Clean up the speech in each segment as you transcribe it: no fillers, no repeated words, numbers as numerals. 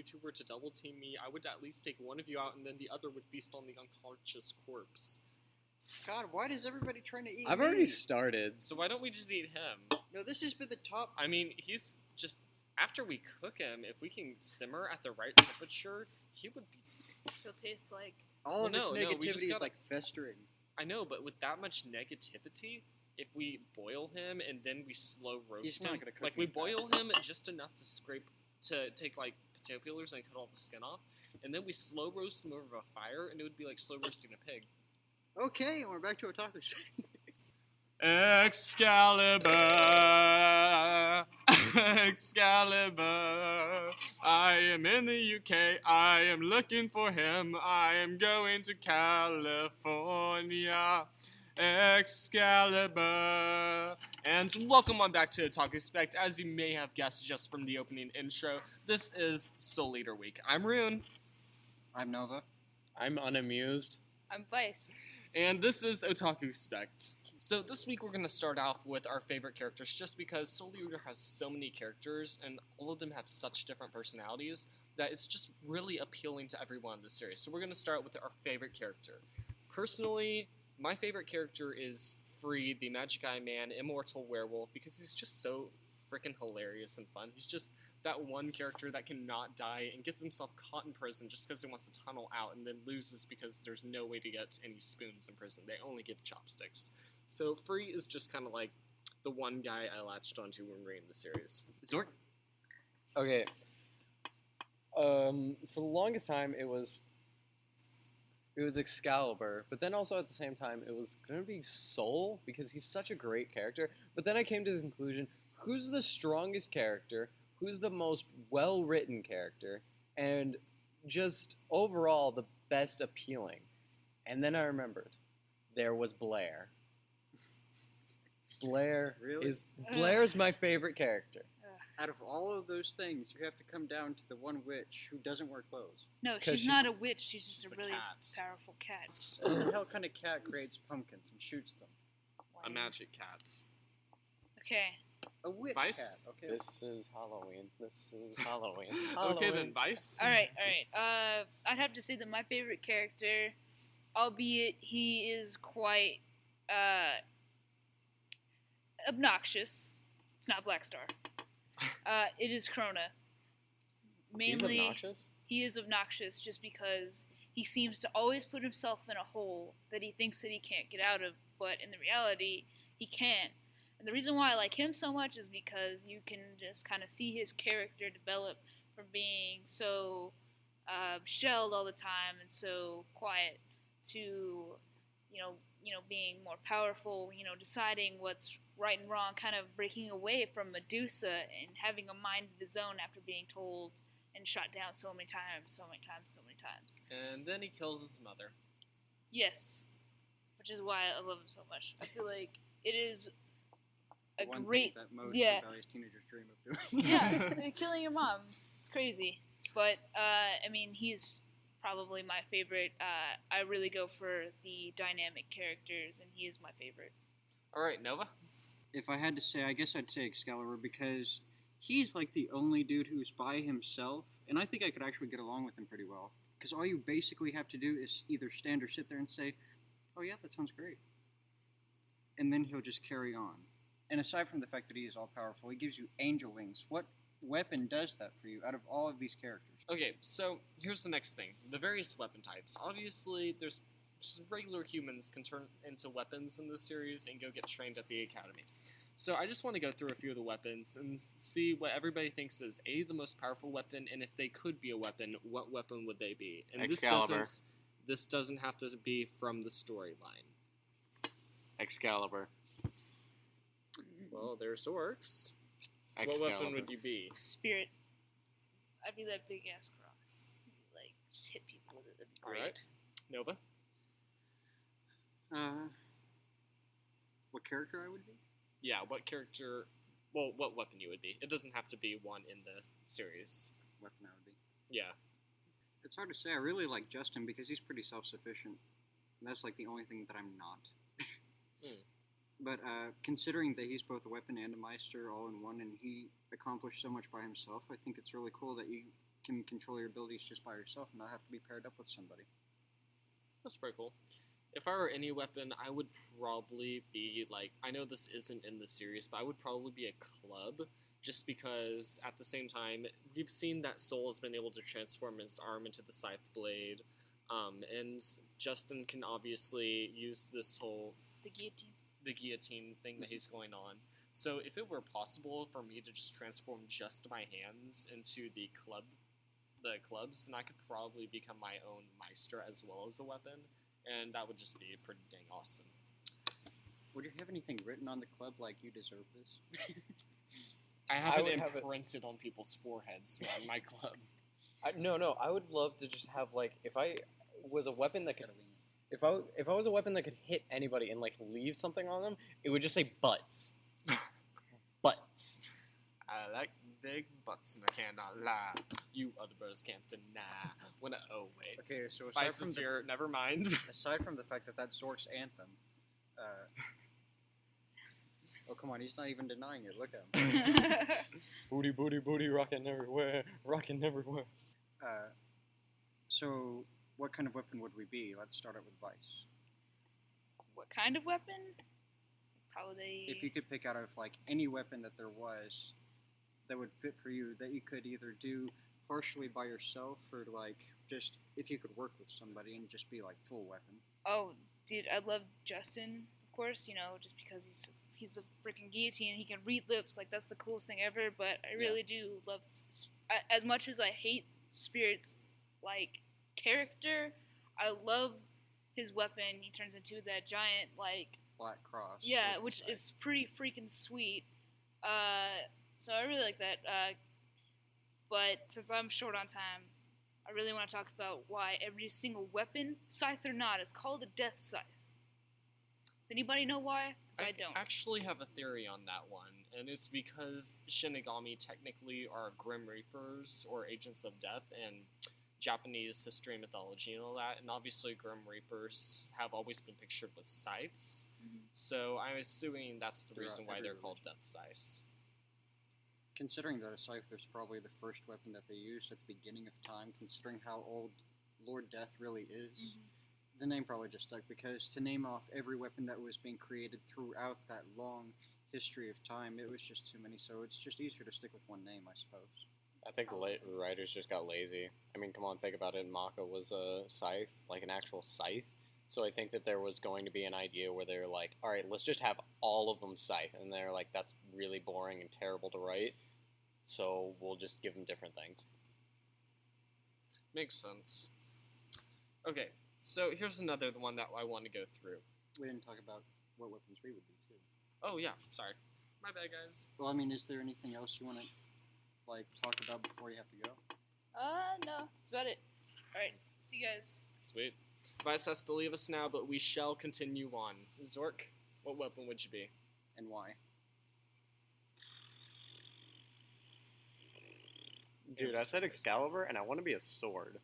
two were to double team me, I would at least take one of you out, and then the other would feast on the unconscious corpse. God, why does everybody trying to eat I've me? already started. So why don't we just eat him? No, this has been the top. I mean, he's just... After we cook him, if we can simmer at the right temperature, he would be... He'll taste like... All of this we negativity just is gotta- like festering. I know, but with that much negativity, if we boil him and then we slow roast He's not him... gonna cook Like, me we fast. boil him just enough to take, like, potato peelers and cut all the skin off, and then we slow roast him over a fire, and it would be like slow roasting a pig. Okay, and we're back to Otakuspect. Excalibur, Excalibur, I am in the UK, I am looking for him, I am going to California, Excalibur. And welcome on back to Otakuspect. As you may have guessed just from the opening intro, this is Soul Eater Week. I'm Rune. I'm Nova. I'm unamused. I'm Vice. And this is Otakuspect. So this week we're going to start off with our favorite characters just because Soul Eater has so many characters and all of them have such different personalities that it's just really appealing to everyone in the series. So we're going to start with our favorite character. Personally, my favorite character is Free, the Magic Eye Man, Immortal Werewolf, because he's just so freaking hilarious and fun. He's just that one character that cannot die and gets himself caught in prison just because he wants to tunnel out and then loses because there's no way to get any spoons in prison. They only give chopsticks. So Free is just kind of like the one guy I latched onto when reading the series. Zork? Okay. For the longest time, it was Excalibur, but then also at the same time, it was going to be Soul, because he's such a great character. But then I came to the conclusion, who's the strongest character, who's the most well-written character, and just overall the best appealing? And then I remembered, there was Blair. Really? Blair's my favorite character. Out of all of those things, you have to come down to the one witch who doesn't wear clothes. No, 'Cause she's not a witch. She's just She's a a really cat. powerful cat. What the hell kind of cat creates pumpkins and shoots them? A magic cat. Okay. A witch Vice? cat. Okay. This is Halloween. Okay then, Vice. All right. I'd have to say that my favorite character, albeit he is quite obnoxious. It's not Black Star. It is Krona. Mainly, He's obnoxious? he is obnoxious just because he seems to always put himself in a hole that he thinks that he can't get out of, but in the reality, he can. And the reason why I like him so much is because you can just kind of see his character develop from being so shelled all the time and so quiet to, being more powerful, deciding what's right and wrong, kind of breaking away from Medusa and having a mind of his own after being told and shot down so many times. And then he kills his mother. Yes, which is why I love him so much. I feel like it is a One great, thing that most yeah. rebellious teenagers dream of doing. yeah, killing your mom. It's crazy, but he's probably my favorite. I really go for the dynamic characters, and he is my favorite. All right, Nova? If I had to say, I guess I'd say Excalibur, because he's like the only dude who's by himself, and I think I could actually get along with him pretty well. Because all you basically have to do is either stand or sit there and say, oh yeah, that sounds great. And then he'll just carry on. And aside from the fact that he is all-powerful, he gives you angel wings. What weapon does that for you out of all of these characters? Okay, so here's the next thing. The various weapon types. Obviously, there's just regular humans can turn into weapons in this series and go get trained at the academy. So I just want to go through a few of the weapons and see what everybody thinks is the most powerful weapon, and if they could be a weapon, what weapon would they be? And Excalibur. This doesn't have to be from the storyline. Excalibur. Well, there's orcs. Excalibur. What weapon would you be? Spirit. I'd be that big ass cross. Like just hit people with it. That'd be great. Alright. Nova? What character I would be? Yeah, what character... Well, what weapon you would be. It doesn't have to be one in the series. Weapon I would be. Yeah. It's hard to say. I really like Justin because he's pretty self-sufficient. And that's like the only thing that I'm not. But considering that he's both a weapon and a meister all in one, and he accomplished so much by himself, I think it's really cool that you can control your abilities just by yourself and not have to be paired up with somebody. That's pretty cool. If I were any weapon, I would probably be like, I know this isn't in the series, but I would probably be a club, just because at the same time, we've seen that Soul has been able to transform his arm into the Scythe Blade, and Justin can obviously use this whole The guillotine thing that he's going on. So if it were possible for me to just transform just my hands into the clubs, then I could probably become my own Meister as well as a weapon, and that would just be pretty dang awesome. Would you have anything written on the club like you deserve this? I have would it have it- imprinted on people's foreheads on my club. No, I would love to just have, like, if I was a weapon that could, if I was a weapon that could hit anybody and, like, leave something on them, it would just say butts. Butts. I like big butts and I cannot lie. You other birds can't deny. Wait. Okay, so Vice is here, never mind. aside from the fact that that's Zork's anthem, oh come on, he's not even denying it. Look at him. Booty, booty, booty, rocking everywhere, rocking everywhere. So what kind of weapon would we be? Let's start out with Vice. What kind of weapon? Probably. If you could pick out of like any weapon that there was that would fit for you, that you could either do partially by yourself or like just if you could work with somebody and just be like full weapon. Oh, dude, I love Justin, of course. You know, just because he's the freaking guillotine. He can read lips. Like that's the coolest thing ever. But I really do love, as much as I hate Spirit's like character, I love his weapon. He turns into that giant like. Black Cross. Yeah, which is pretty freaking sweet. So I really like that. But since I'm short on time, I really want to talk about why every single weapon, scythe or not, is called a death scythe. Does anybody know why? 'Cause I don't. Actually have a theory on that one, and it's because Shinigami technically are Grim Reapers or Agents of Death, and Japanese history and mythology and all that, and obviously Grim Reapers have always been pictured with scythes, so I'm assuming that's the reason why they're called death scythes. Considering that a scythe is probably the first weapon that they used at the beginning of time, considering how old Lord Death really is, the name probably just stuck, because to name off every weapon that was being created throughout that long history of time, it was just too many, so it's just easier to stick with one name, I suppose. I think the writers just got lazy. I mean, come on, think about it. Maka was a scythe, like an actual scythe. So I think that there was going to be an idea where they're like, all right, let's just have all of them scythe. And they're like, that's really boring and terrible to write. So we'll just give them different things. Makes sense. Okay, so here's another one that I want to go through. We didn't talk about what weapons we would be, too. Oh, yeah, sorry. My bad, guys. Well, I mean, is there anything else you want to, like, talk about before you have to go? No, that's about it. Alright, see you guys. Sweet. Vice has to leave us now, but we shall continue on. Zork, what weapon would you be? And why? Dude, I said Excalibur, and I want to be a sword.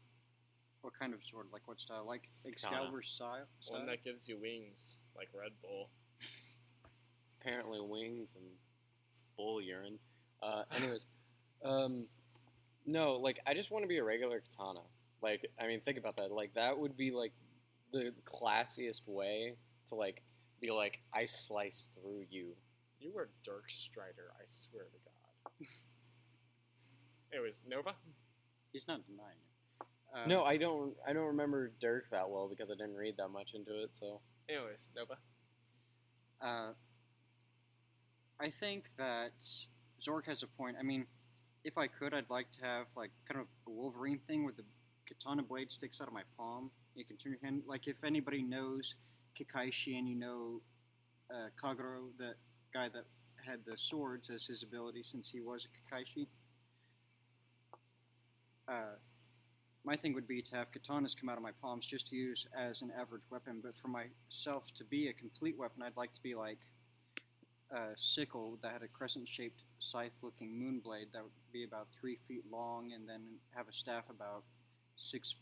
What kind of sword? Like, what style? Like, Excalibur's style? One that gives you wings, like Red Bull. Apparently wings and bull urine. Anyways, no, like, I just want to be a regular katana. Like, I mean, think about that. Like, that would be, like, the classiest way to, like, be like, I slice through you. You were Dark Strider, I swear to God. Anyways, Nova? He's not denying it. No, I don't remember Dirk that well because I didn't read that much into it, so. Anyways, Nova? I think that Zork has a point. I mean, if I could, I'd like to have, like, kind of a Wolverine thing where the katana blade sticks out of my palm. You can turn your hand, like, if anybody knows Kakashi and you know Kagero, the guy that had the swords as his ability since he was a Kakashi, my thing would be to have katanas come out of my palms just to use as an average weapon, but for myself to be a complete weapon, I'd like to be like a sickle that had a crescent-shaped scythe-looking moon blade that would be about 3 feet long, and then have a staff about 6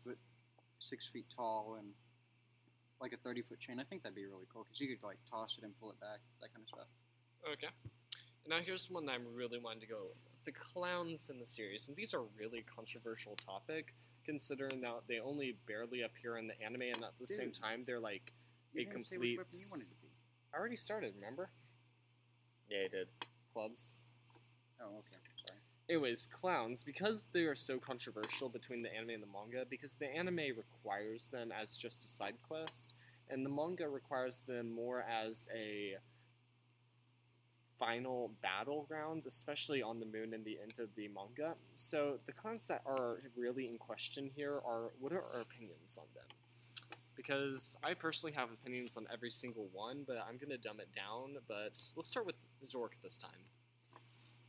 feet tall, and like a 30-foot chain. I think that'd be really cool, because you could like toss it and pull it back, that kind of stuff. Okay. Now here's one that I'm really wanting to go with. the clowns in the series, and these are really controversial topic, considering that they only barely appear in the anime, and at the same time, they're like You a didn't say complete... which weapon you wanted to be. I already started, remember? Yeah, I did. Clubs. Oh, okay. Sorry. Anyways, clowns, because they are so controversial between the anime and the manga, because the anime requires them as just a side quest, and the manga requires them more as a final battleground, especially on the moon in the end of the manga. So the clowns that are really in question here are, what are our opinions on them? Because I personally have opinions on every single one, but I'm going to dumb it down. But let's start with Zork this time.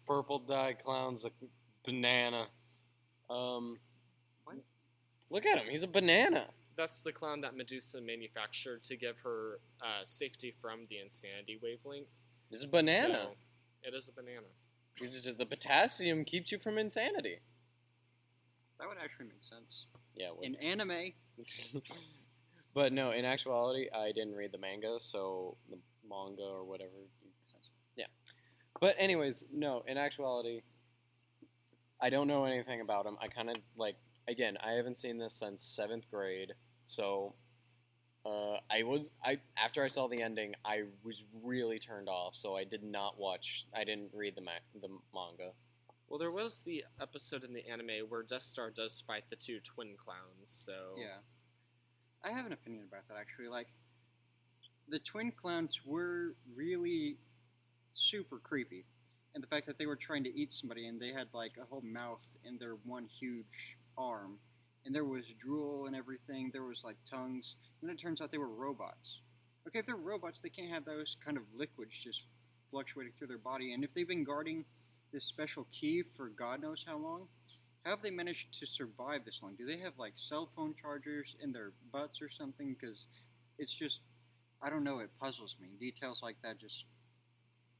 Purple dye clown's a banana. What? Look at him. He's a banana. That's the clown that Medusa manufactured to give her safety from the insanity wavelength. It's a banana. So, it is a banana. The potassium keeps you from insanity. That would actually make sense. Yeah. It would. In anime, But no, in actuality, I didn't read the manga, so the manga or whatever. Yeah. But anyways, no, in actuality, I don't know anything about him. I kind of, like, again, I haven't seen this since 7th grade, so after I saw the ending, I was really turned off, so I didn't read the manga. Well, there was the episode in the anime where Death Star does fight the two twin clowns, so... yeah. I have an opinion about that, actually. Like, the twin clowns were really super creepy. And the fact that they were trying to eat somebody and they had, like, a whole mouth in their one huge arm. And there was drool and everything. There was, like, tongues. And then it turns out they were robots. Okay, if they're robots, they can't have those kind of liquids just fluctuating through their body. And if they've been guarding this special key for God knows how long, how have they managed to survive this long? Do they have, like, cell phone chargers in their butts or something? Because it's just, I don't know, it puzzles me. Details like that just,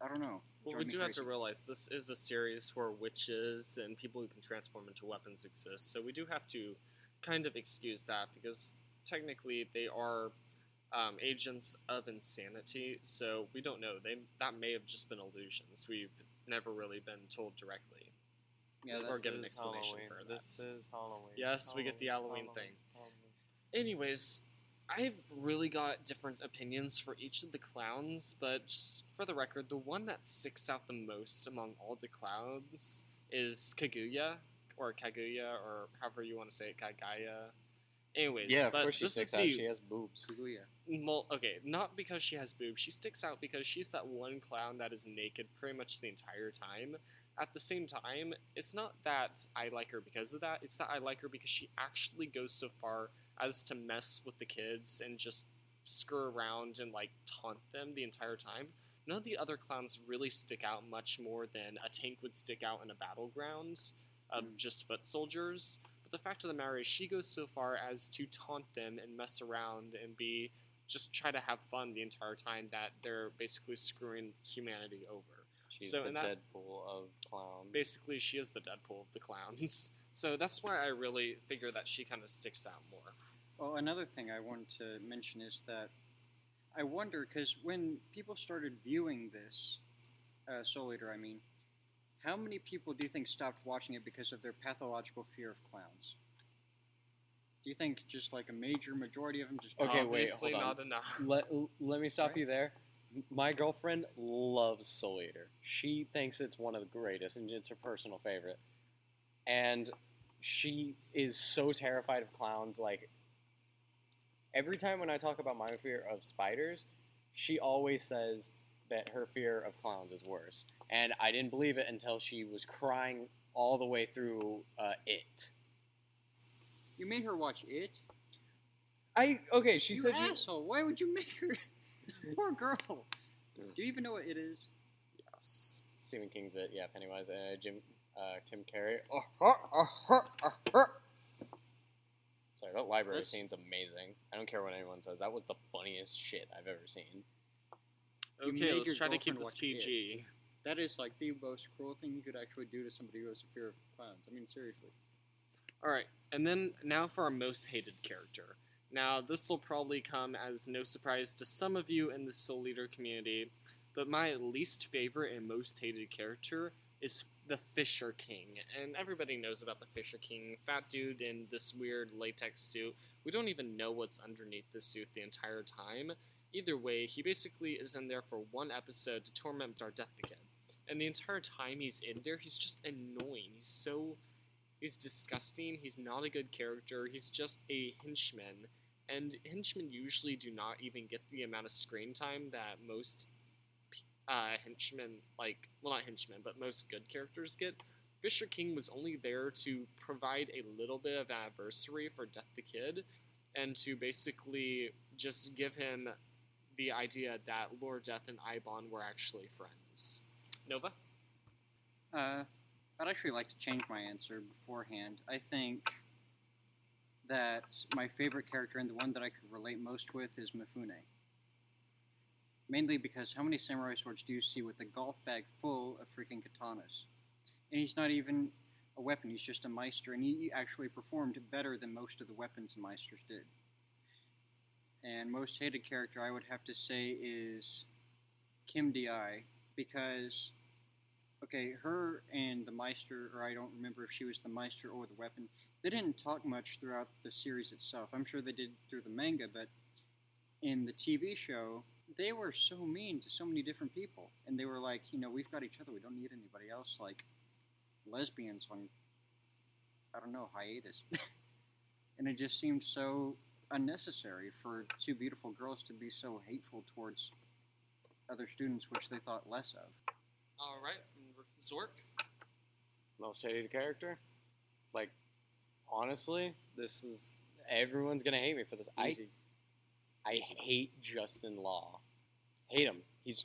I don't know. Well, we do have to realize this is a series where witches and people who can transform into weapons exist, so we do have to kind of excuse that, because technically they are agents of insanity, so we don't know. That may have just been illusions. We've never really been told directly. Yeah, or give an explanation Halloween. for that. This is Halloween. Yes, we get the Halloween thing. Anyways, I've really got different opinions for each of the clowns, but just for the record, the one that sticks out the most among all the clowns is Kaguya, or however you want to say it, Kagaya. Anyways, Yeah, of but course she this sticks is out. the She has boobs. Well, okay, not because she has boobs. She sticks out because she's that one clown that is naked pretty much the entire time. At the same time, it's not that I like her because of that. It's that I like her because she actually goes so far as to mess with the kids and just screw around and, like, taunt them the entire time. None of the other clowns really stick out much more than a tank would stick out in a battleground of just foot soldiers. But the fact of the matter is, she goes so far as to taunt them and mess around and just try to have fun the entire time that they're basically screwing humanity over. She's so the in that, Deadpool of clowns. Basically, she is the Deadpool of the clowns. So that's why I really figure that she kind of sticks out more. Well, another thing I wanted to mention is that I wonder, because when people started viewing this, Soul Eater, I mean, how many people do you think stopped watching it because of their pathological fear of clowns? Do you think just like a major majority of them just... Okay, wait, Obviously hold on. not enough. Let me stop Right. you there. My girlfriend loves Soul Eater. She thinks it's one of the greatest, and it's her personal favorite. And she is so terrified of clowns. Like, every time when I talk about my fear of spiders, she always says that her fear of clowns is worse. And I didn't believe it until she was crying all the way through It. You made her watch It? She You said asshole! Why would you make her... Poor girl. Do you even know what It is? Yes. Stephen King's It, yeah, Pennywise, Tim Carrey. Sorry, that library scene's amazing. I don't care what anyone says. That was the funniest shit I've ever seen. You Okay, made let's your try to keep girlfriend this watch PG. That is like the most cruel thing you could actually do to somebody who has a fear of clowns. I mean, seriously. Alright, and then now for our most hated character. Now, this will probably come as no surprise to some of you in the Soul Eater community, but my least favorite and most hated character is the Fisher King, and everybody knows about the Fisher King, fat dude in this weird latex suit. We don't even know what's underneath the suit the entire time. Either way, he basically is in there for one episode to torment Dardette the Kid. And the entire time he's in there, he's just annoying. He's disgusting, he's not a good character, he's just a henchman. And henchmen usually do not even get the amount of screen time that most henchmen, not henchmen, but most good characters get. Fisher King was only there to provide a little bit of adversary for Death the Kid, and to basically just give him the idea that Lord Death and Ibon were actually friends. Nova? I'd actually like to change my answer beforehand. I think that my favorite character and the one that I could relate most with is Mifune. Mainly because how many samurai swords do you see with a golf bag full of freaking katanas? And he's not even a weapon, he's just a Meister, and he actually performed better than most of the weapons Meisters did. And most hated character I would have to say is Kim Di, because, okay, her and the Meister, or I don't remember if she was the Meister or the weapon, they didn't talk much throughout the series itself. I'm sure they did through the manga, but in the TV show, they were so mean to so many different people. And they were like, we've got each other, we don't need anybody else, like lesbians on, I don't know, hiatus. And it just seemed so unnecessary for two beautiful girls to be so hateful towards other students, which they thought less of. Alright, Zork? Most hated character? Honestly, everyone's gonna hate me for this. Easy. I hate Justin Law. Hate him. He's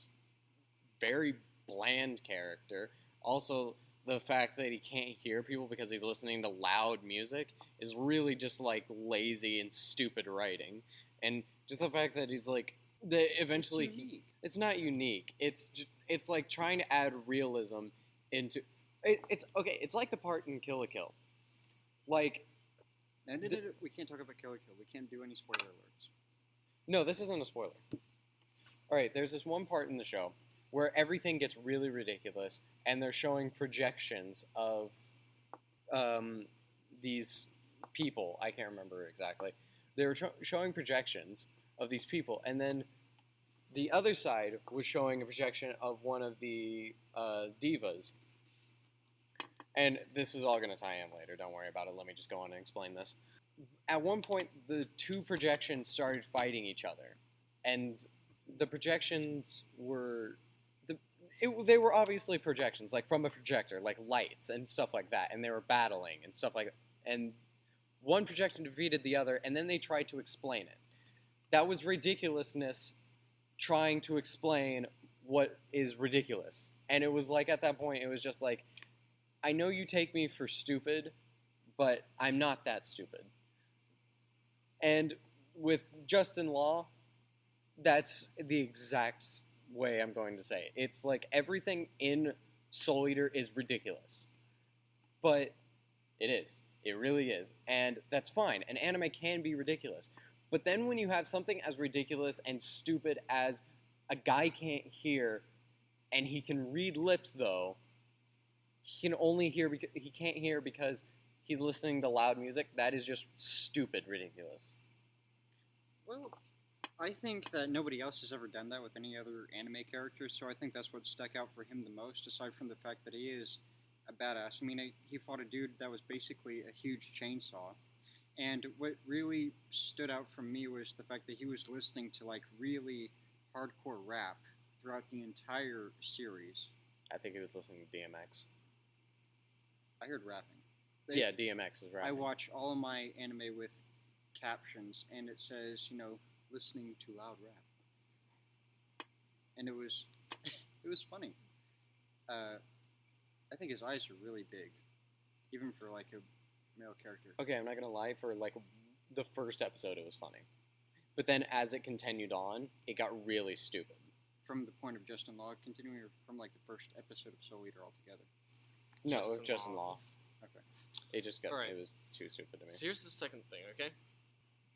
very bland character. Also, the fact that he can't hear people because he's listening to loud music is really just lazy and stupid writing. And just the fact that he's eventually it's not unique. It's like trying to add realism into it's okay. It's like the part in Kill la Kill. We can't talk about Kill la Kill. We can't do any spoiler alerts. No, this isn't a spoiler. Alright, there's this one part in the show where everything gets really ridiculous, and they're showing projections of these people. I can't remember exactly. They were showing projections of these people, and then the other side was showing a projection of one of the divas. And this is all going to tie in later, don't worry about it, let me just go on and explain this. At one point, the two projections started fighting each other, and the projections were... they were obviously projections, from a projector, lights and stuff like that, and they were battling and stuff like that. And one projection defeated the other, and then they tried to explain it. That was ridiculousness trying to explain what is ridiculous. And it was at that point, it was just I know you take me for stupid, but I'm not that stupid. And with Justin Law, that's the exact way I'm going to say it. It's everything in Soul Eater is ridiculous. But it is. It really is. And that's fine. An anime can be ridiculous. But then when you have something as ridiculous and stupid as a guy can't hear, and he can read lips, though, he can only hear because he can't hear because he's listening to loud music, that is just stupid ridiculous. Well, I think that nobody else has ever done that with any other anime characters, so I think that's what stuck out for him the most, aside from the fact that he is a badass. I mean, he fought a dude that was basically a huge chainsaw. And what really stood out for me was the fact that he was listening to really hardcore rap throughout the entire series. I think he was listening to DMX. I heard rapping. Yeah, DMX was rapping. I watch all of my anime with captions, and it says, listening to loud rap. And it was funny. I think his eyes are really big, even for a male character. Okay, I'm not gonna lie, for the first episode it was funny. But then as it continued on, it got really stupid. From the point of Justin Law continuing, or from the first episode of Soul Eater altogether? No, it was Justin Law. Okay. It just got, right. It was too stupid to me. So here's the second thing, okay?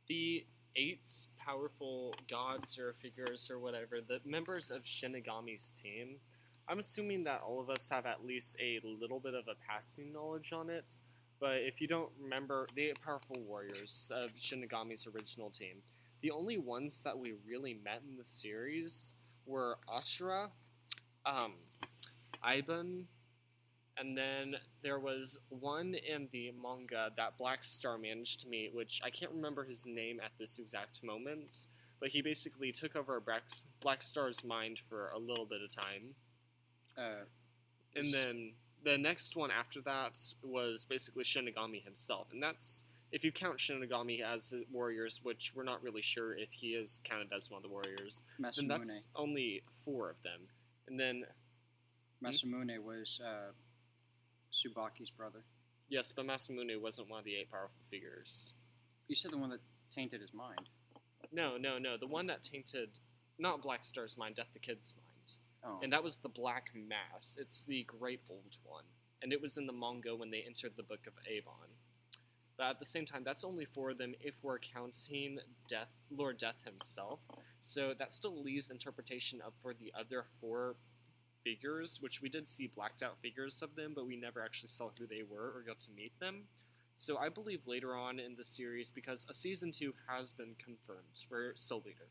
The 8 powerful gods or figures or whatever, the members of Shinigami's team, I'm assuming that all of us have at least a little bit of a passing knowledge on it. But if you don't remember, the 8 Powerful Warriors of Shinigami's original team, the only ones that we really met in the series were Ashura, Iban, and then there was one in the manga that Black Star managed to meet, which I can't remember his name at this exact moment, but he basically took over Black Star's mind for a little bit of time. And then the next one after that was basically Shinigami himself, and that's, if you count Shinigami as warriors, which we're not really sure if he is counted as one of the warriors, then that's only 4 of them. And then Masamune was Tsubaki's brother. Yes, but Masamune wasn't one of the 8 powerful figures. You said the one that tainted his mind. No. The one that tainted, not Black Star's mind, Death the Kid's mind. Oh. And that was the Black Mass. It's the Great Old One. And it was in the manga when they entered the Book of Avon. But at the same time, that's only 4 of them if we're counting Lord Death himself. So that still leaves interpretation up for the other 4 figures, which we did see blacked out figures of them, but we never actually saw who they were or got to meet them. So I believe later on in the series, because a Season 2 has been confirmed for Soul Eater.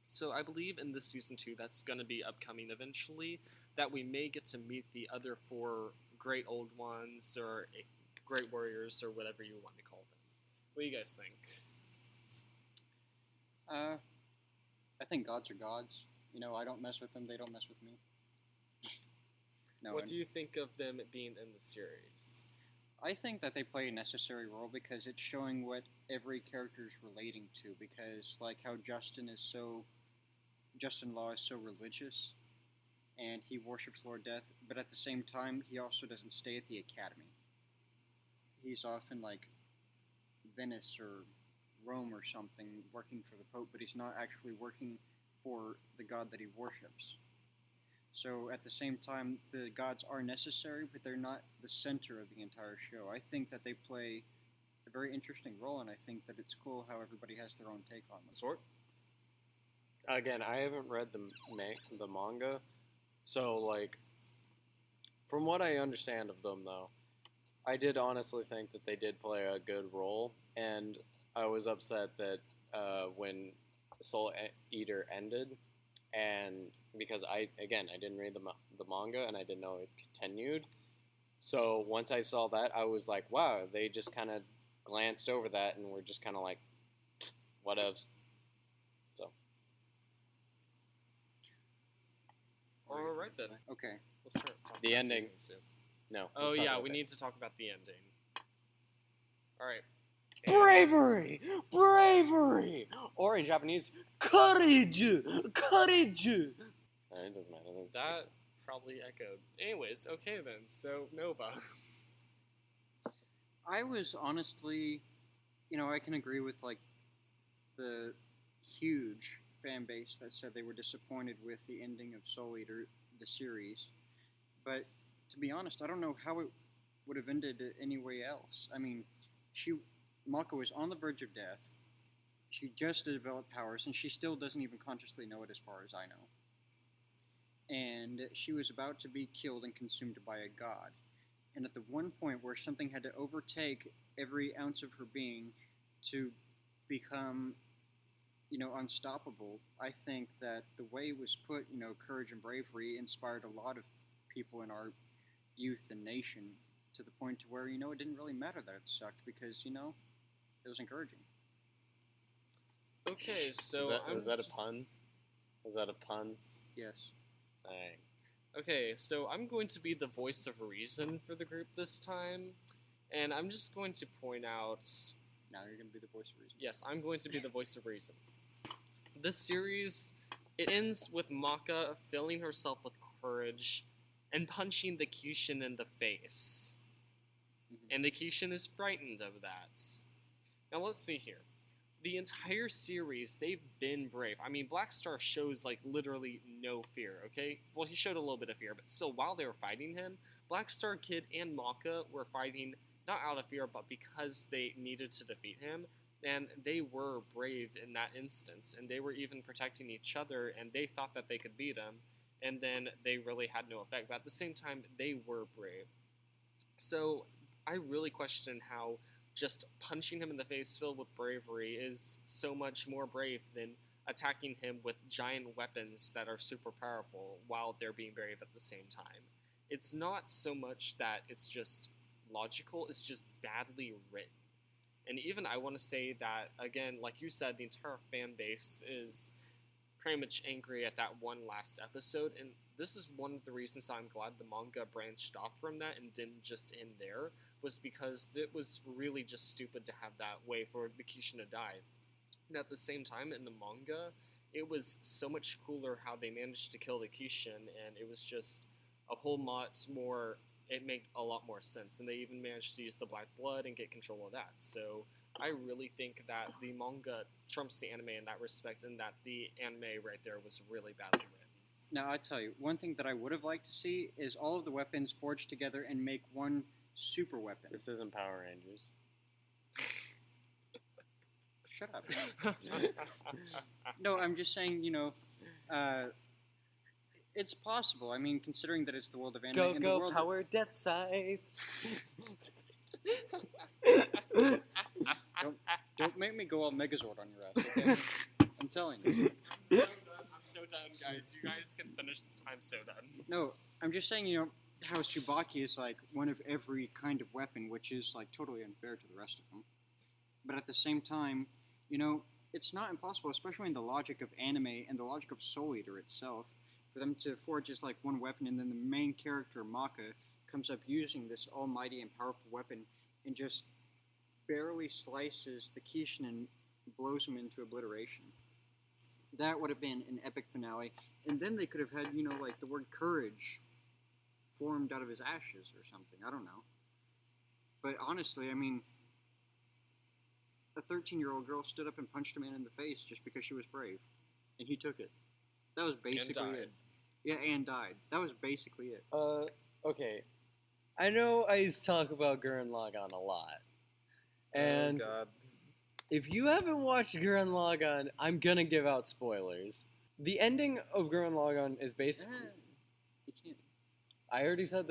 So I believe in this Season 2 that's going to be upcoming eventually, that we may get to meet the other 4 Great Old Ones, or Great Warriors, or whatever you want to call them. What do you guys think? I think gods are gods. You know, I don't mess with them, they don't mess with me. What do you think of them being in the series? I think that they play a necessary role because it's showing what every character is relating to. Because, like, how Justin Law is so religious, and he worships Lord Death, but at the same time, he also doesn't stay at the academy. He's often, like, Venice or Rome or something, working for the Pope, but he's not actually working for the god that he worships. So at the same time, the gods are necessary, but they're not the center of the entire show. I think that they play a very interesting role, and I think that it's cool how everybody has their own take on them. Sort? Again, I haven't read the manga, so, like, from what I understand of them, though, I did honestly think that they did play a good role, and I was upset that when Soul Eater ended, and because I didn't read the manga, and I didn't know it continued, so once I saw that, I was like, wow, they just kind of glanced over that, and were just kind of like, whatevs. So. Alright then. Okay. Let's start talking The about ending. Season 2. No. Oh yeah, we need to talk about the ending. Alright. Bravery! Bravery! Or in Japanese, courage! Courage! It doesn't matter. That probably echoed. Anyways, okay then, so Nova. I was honestly, I can agree with, like, the huge fan base that said they were disappointed with the ending of Soul Eater, the series. But, to be honest, I don't know how it would have ended any way else. I mean, Mako was on the verge of death. She just developed powers, and she still doesn't even consciously know it as far as I know. And she was about to be killed and consumed by a god. And at the one point where something had to overtake every ounce of her being to become, unstoppable, I think that the way it was put, courage and bravery, inspired a lot of people in our youth and nation to the point to where, it didn't really matter that it sucked because, it was encouraging. Okay, so was that a pun? Was that a pun? Yes. Dang. Okay, so I'm going to be the voice of reason for the group this time, and I'm just going to point out... Now you're going to be the voice of reason. Yes, I'm going to be the voice of reason. This series, it ends with Maka filling herself with courage and punching the Kishin in the face. Mm-hmm. And the Kishin is frightened of that. Now let's see here. The entire series, they've been brave. I mean, Black Star shows, like, literally no fear, okay? Well, he showed a little bit of fear, but still, while they were fighting him, Black Star Kid and Maka were fighting not out of fear, but because they needed to defeat him, and they were brave in that instance, and they were even protecting each other, and they thought that they could beat him, and then they really had no effect. But at the same time, they were brave. So I really question how just punching him in the face filled with bravery is so much more brave than attacking him with giant weapons that are super powerful while they're being brave at the same time. It's not so much that it's just logical, it's just badly written. And even I want to say that, again, like you said, the entire fan base is pretty much angry at that one last episode, and this is one of the reasons I'm glad the manga branched off from that and didn't just end there, was because it was really just stupid to have that way for the Kishin to die. And at the same time, in the manga, it was so much cooler how they managed to kill the Kishin, and it was just a whole lot more, it made a lot more sense, and they even managed to use the black blood and get control of that. So I really think that the manga trumps the anime in that respect, and that the anime right there was really badly written. Now, I tell you, one thing that I would have liked to see is all of the weapons forged together and make one super weapon. This isn't Power Rangers. Shut up. No, I'm just saying, it's possible. I mean, considering that it's the world of anime. Go, and go, the world Power Death Scythe! Don't make me go all Megazord on your ass, okay? I'm telling you. I'm so done, guys. You guys can finish this. I'm so done. No, I'm just saying, how Tsubaki is like one of every kind of weapon, which is like totally unfair to the rest of them. But at the same time, it's not impossible, especially in the logic of anime and the logic of Soul Eater itself, for them to forge just like one weapon, and then the main character, Maka, comes up using this almighty and powerful weapon and just barely slices the Kishin and blows him into obliteration. That would have been an epic finale, and then they could have had, like the word courage formed out of his ashes or something. I don't know. But honestly, I mean, a 13-year-old girl stood up and punched a man in the face just because she was brave, and he took it. That was basically it. Yeah, and died. That was basically it. Okay. I know I used to talk about Gurren Lagann a lot. And oh, God. If you haven't watched Gurren Lagann, I'm gonna give out spoilers. The ending of Gurren Lagann is basically... You can't. I already said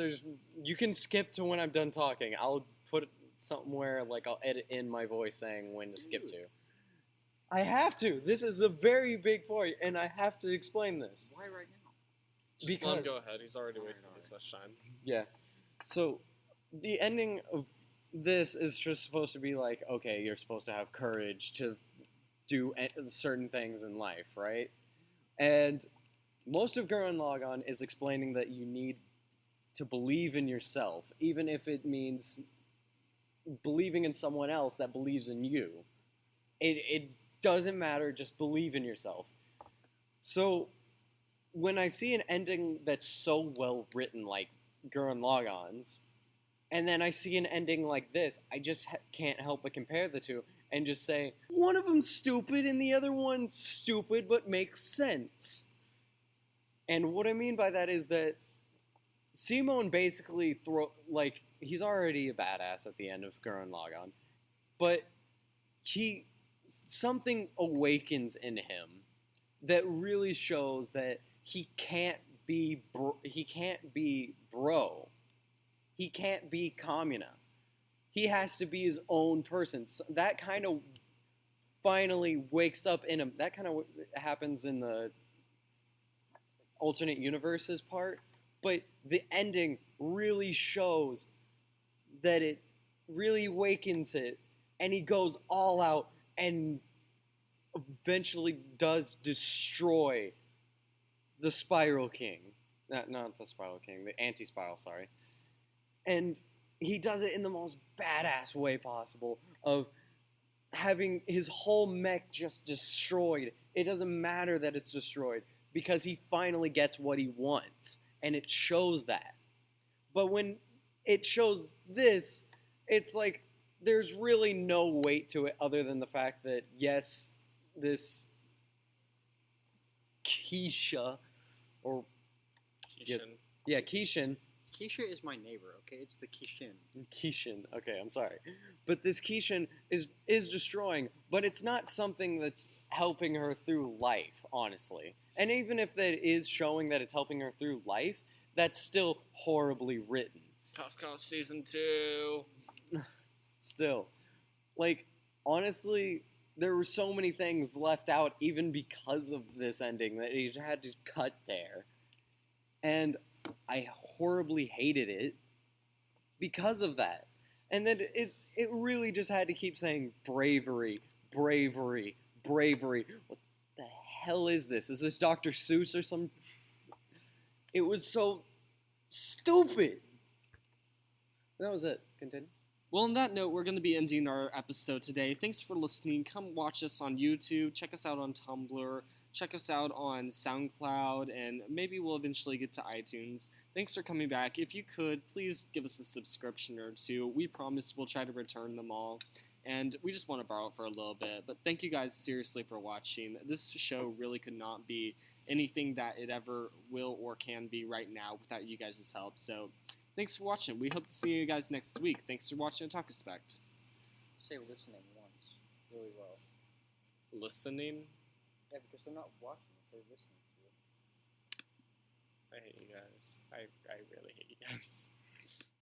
you can skip to when I'm done talking. I'll put it somewhere, like I'll edit in my voice saying when to skip to. I have to. This is a very big point, and I have to explain this. Why right now? Just let him go ahead. He's already wasted this much time. Yeah. So, the ending of this is just supposed to be like, okay, you're supposed to have courage to do certain things in life, right? And most of Gurren Lagann is explaining that you need to believe in yourself, even if it means believing in someone else that believes in you. It doesn't matter, just believe in yourself. So, when I see an ending that's so well written like Gurren Lagann's, and then I see an ending like this, I just can't help but compare the two and just say, one of them's stupid and the other one's stupid but makes sense. And what I mean by that is that Simon basically he's already a badass at the end of Gurren Lagann, but something awakens in him that really shows that he can't be bro. He can't be Kamina. He has to be his own person. So that kind of finally wakes up in him. That kind of happens in the alternate universes part, but the ending really shows that it really awakens it, and he goes all out and eventually does destroy the Spiral King. Not the Spiral King, the Anti-Spiral, sorry. And he does it in the most badass way possible of having his whole mech just destroyed. It doesn't matter that it's destroyed because he finally gets what he wants, and it shows that. But when it shows this, it's like there's really no weight to it other than the fact that, yes, this Kishin, Kishin. Yeah, Kishin Keisha is my neighbor, okay? It's the Kishin. Kishin. Okay, I'm sorry. But this Kishin is destroying, but it's not something that's helping her through life, honestly. And even if that is showing that it's helping her through life, that's still horribly written. Cough Cough Season 2. Still. Like, honestly, there were so many things left out even because of this ending that he had to cut there. And I horribly hated it because of that. And then it really just had to keep saying bravery, bravery, bravery. What the hell is this? Is this Dr. Seuss or some... It was so stupid. That was it. Continue. Well, on that note, we're going to be ending our episode today. Thanks for listening. Come watch us on YouTube. Check us out on Tumblr. Check us out on SoundCloud. And maybe we'll eventually get to iTunes. Thanks for coming back. If you could, please give us a subscription or two. We promise we'll try to return them all. And we just want to borrow it for a little bit. But thank you guys seriously for watching. This show really could not be anything that it ever will or can be right now without you guys' help. So... thanks for watching. We hope to see you guys next week. Thanks for watching Otakuspect. Say listening once really well. Listening? Yeah, because they're not watching it, they're listening to it. I hate you guys. I really hate you guys.